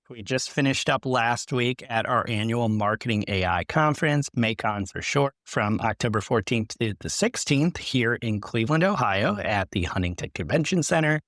We just finished up last week at our annual Marketing AI conference, MAICON for short, from October 14th to the 16th here in Cleveland, Ohio at the Huntington Convention Center.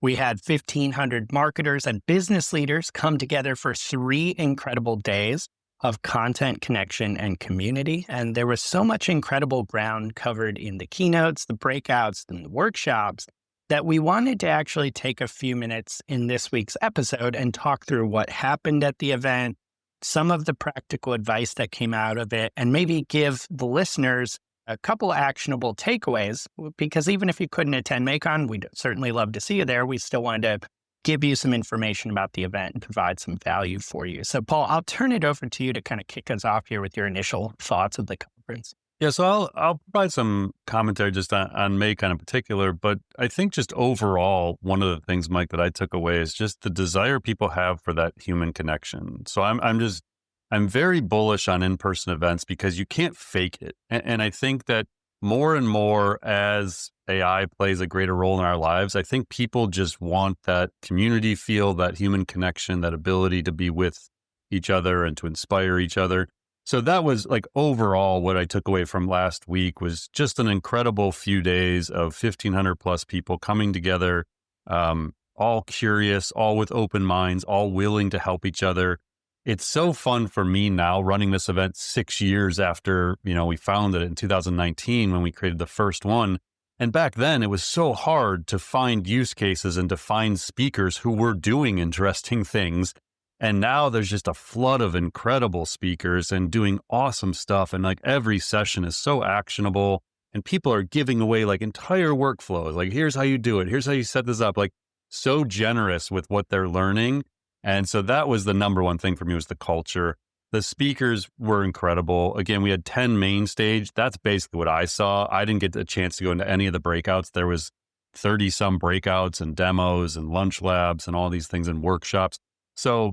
We had 1,500 marketers and business leaders come together for 3 incredible days of content, connection, and community. And there was so much incredible ground covered in the keynotes, the breakouts, and the workshops that we wanted to actually take a few minutes in this week's episode and talk through what happened at the event, some of the practical advice that came out of it, and maybe give the listeners a couple actionable takeaways. Because even if you couldn't attend MAICON, we'd certainly love to see you there. We still wanted to give you some information about the event and provide some value for you. So Paul, I'll turn it over to you to kind of kick us off here with your initial thoughts of the conference. Yeah, so I'll provide some commentary just on MAICON in particular, but I think just overall, one of the things, Mike, that I took away is just the desire people have for that human connection. So I'm very bullish on in-person events because you can't fake it. And I think that more and more as AI plays a greater role in our lives, I think people just want that community feel, that human connection, that ability to be with each other and to inspire each other. So that was like overall what I took away from last week was just an incredible few days of 1,500 plus people coming together, all curious, all with open minds, all willing to help each other. It's so fun for me now running this event 6 years after, we founded it in 2019 when we created the first one. And back then it was so hard to find use cases and to find speakers who were doing interesting things. And now there's just a flood of incredible speakers and doing awesome stuff. And like every session is so actionable and people are giving away like entire workflows. Like, here's how you do it. Here's how you set this up. Like so generous with what they're learning. And so that was the number one thing for me was the culture. The speakers were incredible. Again, we had 10 main stage. That's basically what I saw. I didn't get a chance to go into any of the breakouts. There was 30 some breakouts and demos and lunch labs and all these things and workshops. So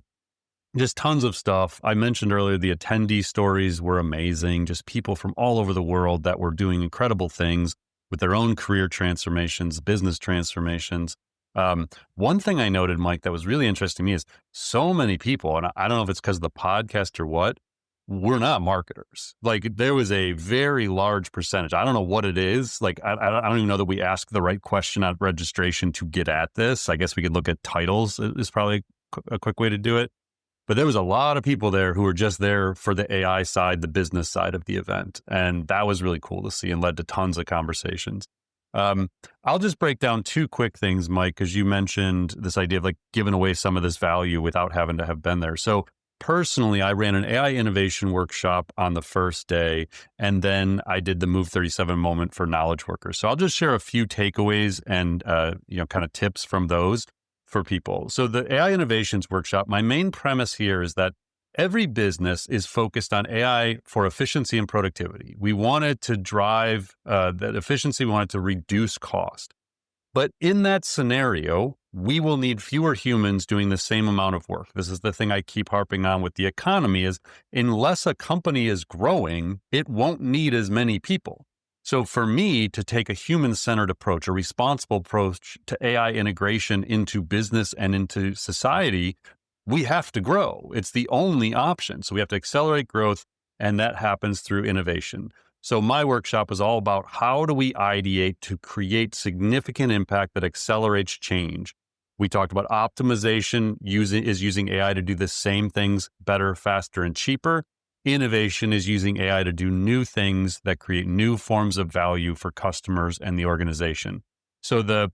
just tons of stuff. I mentioned earlier, the attendee stories were amazing. Just people from all over the world that were doing incredible things with their own career transformations, business transformations. One thing I noted, Mike, that was really interesting to me is so many people, and I don't know if it's because of the podcast or what, we're not marketers. Like there was a very large percentage. I don't know what it is. Like, I don't even know that we asked the right question at registration to get at this. I guess we could look at titles is probably a quick way to do it. But there was a lot of people there who were just there for the AI side, the business side of the event. And that was really cool to see and led to tons of conversations. I'll just break down 2 quick things, Mike, because you mentioned this idea of like giving away some of this value without having to have been there. So personally, I ran an AI innovation workshop on the first day, and then I did the Move 37 moment for knowledge workers. So I'll just share a few takeaways and, kind of tips from those for people. So the AI innovations workshop, my main premise here is that every business is focused on AI for efficiency and productivity. We wanted to drive that efficiency. We wanted to reduce cost. But in that scenario, we will need fewer humans doing the same amount of work. This is the thing I keep harping on with the economy is unless a company is growing, it won't need as many people. So for me to take a human-centered approach, a responsible approach to AI integration into business and into society, we have to grow. It's the only option. So we have to accelerate growth, and that happens through innovation. So my workshop is all about how do we ideate to create significant impact that accelerates change. We talked about optimization using AI to do the same things better, faster, and cheaper. Innovation is using AI to do new things that create new forms of value for customers and the organization. So the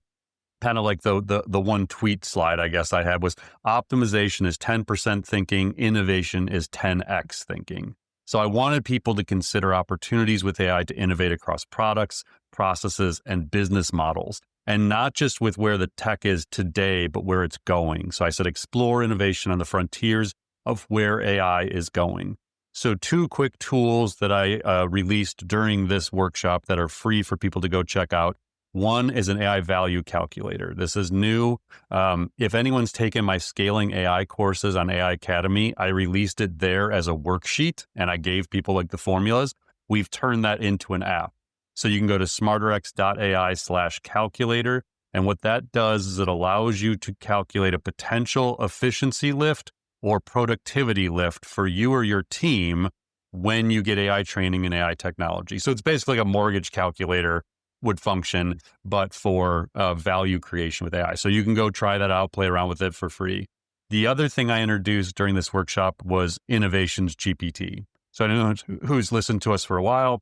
kind of like the one tweet slide I guess I had was optimization is 10% thinking, innovation is 10x thinking. So I wanted people to consider opportunities with AI to innovate across products, processes, and business models, and not just with where the tech is today, but where it's going. So I said explore innovation on the frontiers of where AI is going. So 2 quick tools that I released during this workshop that are free for people to go check out. One is an AI value calculator. This is new. If anyone's taken my scaling AI courses on AI Academy, I released it there as a worksheet and I gave people like the formulas. We've turned that into an app. So you can go to smarterx.ai/calculator. And what that does is it allows you to calculate a potential efficiency lift or productivity lift for you or your team when you get AI training and AI technology. So it's basically like a mortgage calculator would function, but for value creation with AI. So you can go try that out, play around with it for free. The other thing I introduced during this workshop was Innovations GPT. So I don't know who's listened to us for a while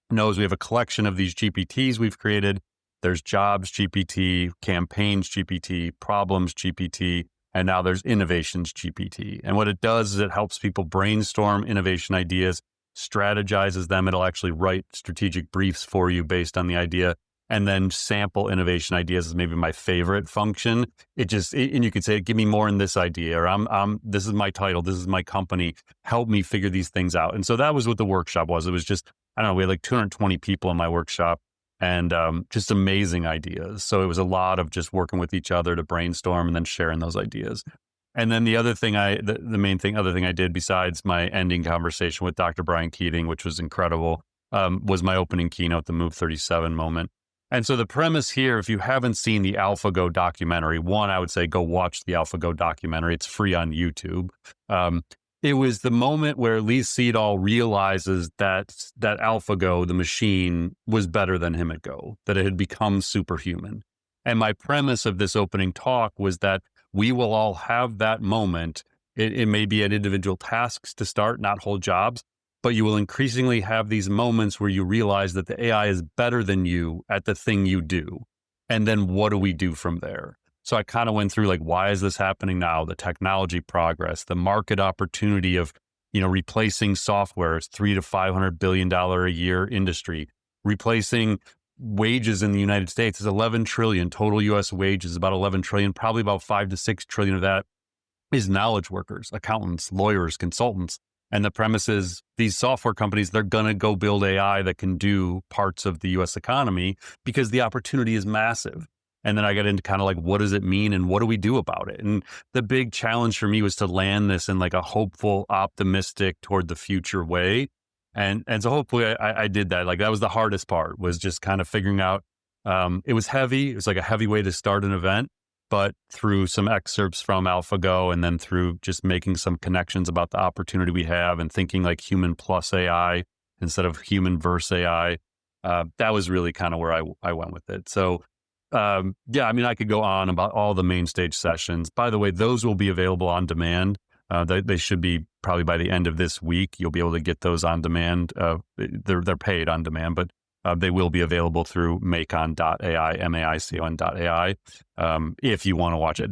knows we have a collection of these GPTs we've created. There's Jobs GPT, Campaigns GPT, Problems GPT, and now there's Innovations GPT. And what it does is it helps people brainstorm innovation ideas, strategizes them. It'll actually write strategic briefs for you based on the idea, and then sample innovation ideas is maybe my favorite function. And you could say, give me more in this idea, or this is my title, this is my company, help me figure these things out. And so that was what the workshop was. It was just, I don't know, we had like 220 people in my workshop, and just amazing ideas. So it was a lot of just working with each other to brainstorm and then sharing those ideas. And then the other thing other thing I did besides my ending conversation with Dr. Brian Keating, which was incredible, was my opening keynote, the Move 37 moment. And so the premise here, if you haven't seen the AlphaGo documentary, one, I would say go watch the AlphaGo documentary. It's free on YouTube. It was the moment where Lee Sedol realizes that AlphaGo, the machine, was better than him at Go, that it had become superhuman. And my premise of this opening talk was that we will all have that moment. It may be at individual tasks to start, not whole jobs, but you will increasingly have these moments where you realize that the AI is better than you at the thing you do. And then what do we do from there? So I kind of went through like, why is this happening now? The technology progress, the market opportunity of, replacing software is $300 to $500 billion a year industry, replacing wages in the United States is 11 trillion. Total US wages, about 11 trillion, probably about 5 to 6 trillion of that is knowledge workers, accountants, lawyers, consultants. And the premise is these software companies, they're going to go build AI that can do parts of the US economy because the opportunity is massive. And then I got into kind of like, what does it mean and what do we do about it? And the big challenge for me was to land this in like a hopeful, optimistic toward the future way. And so hopefully I did that. Like that was the hardest part, was just kind of figuring out, it was heavy. It was like a heavy way to start an event, but through some excerpts from AlphaGo and then through just making some connections about the opportunity we have and thinking like human plus AI instead of human versus AI, that was really kind of where I went with it. So I could go on about all the main stage sessions. By the way, those will be available on demand. They should be probably by the end of this week. You'll be able to get those on demand. They're paid on demand, but they will be available through MAICON.ai, MAICON.ai. If you want to watch it,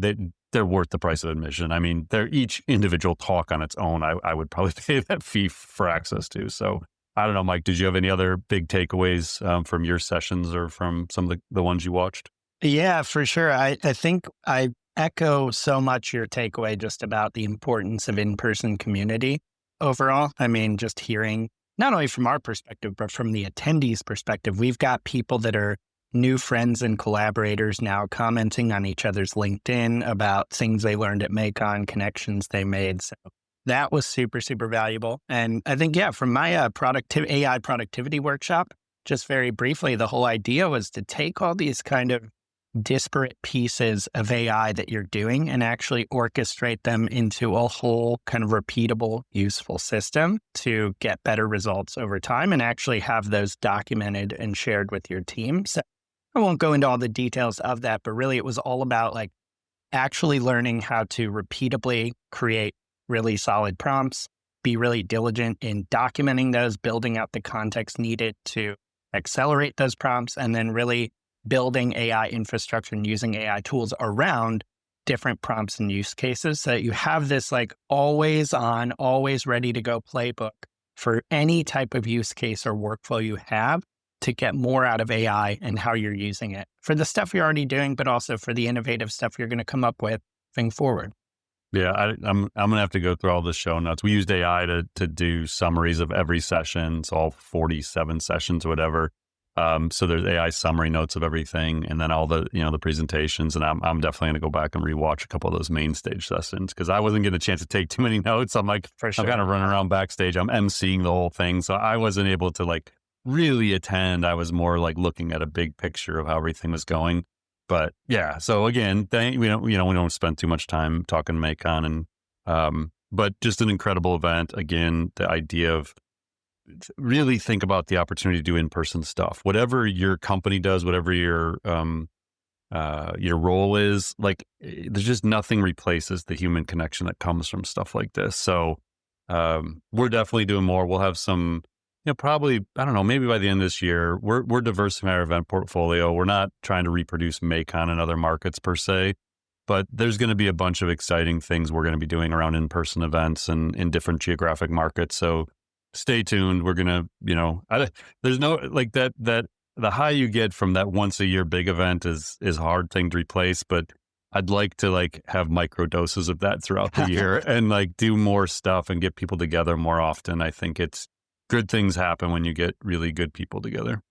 they're worth the price of admission. I mean, they're each individual talk on its own. I would probably pay that fee for access to. So I don't know, Mike, did you have any other big takeaways from your sessions or from some of the ones you watched? Yeah, for sure. I think I echo so much your takeaway just about the importance of in-person community overall. I mean, just hearing not only from our perspective, but from the attendees' perspective, we've got people that are new friends and collaborators now commenting on each other's LinkedIn about things they learned at MAICON, connections they made. So that was super, super valuable. And I think, from my AI productivity workshop, just very briefly, the whole idea was to take all these kind of disparate pieces of AI that you're doing and actually orchestrate them into a whole kind of repeatable, useful system to get better results over time and actually have those documented and shared with your team. So I won't go into all the details of that, but really it was all about like actually learning how to repeatably create really solid prompts, be really diligent in documenting those, building out the context needed to accelerate those prompts, and then really building AI infrastructure and using AI tools around different prompts and use cases so that you have this like always on, always ready to go playbook for any type of use case or workflow you have to get more out of AI and how you're using it for the stuff you're already doing, but also for the innovative stuff you're going to come up with moving forward. Yeah, I'm gonna have to go through all the show notes. We used AI to do summaries of every session, so all 47 sessions, or whatever. So there's AI summary notes of everything, and then all the the presentations. And I'm definitely gonna go back and rewatch a couple of those main stage sessions because I wasn't getting a chance to take too many notes. I'm like, For sure. I'm kind of running around backstage. I'm emceeing the whole thing, so I wasn't able to like really attend. I was more like looking at a big picture of how everything was going. But yeah, so again, we don't spend too much time talking MAICON, and But just an incredible event. Again, the idea of really think about the opportunity to do in-person stuff. Whatever your company does, whatever your role is, like there's just nothing replaces the human connection that comes from stuff like this. So we're definitely doing more. We'll have some, probably, I don't know, maybe by the end of this year, we're diversifying our event portfolio. We're not trying to reproduce MAICON in other markets per se, but there's going to be a bunch of exciting things we're going to be doing around in-person events and in different geographic markets. So stay tuned. We're going to, there's no like that the high you get from that once a year big event is a hard thing to replace, but I'd like to like have micro doses of that throughout the year and like do more stuff and get people together more often. I think it's good things happen when you get really good people together.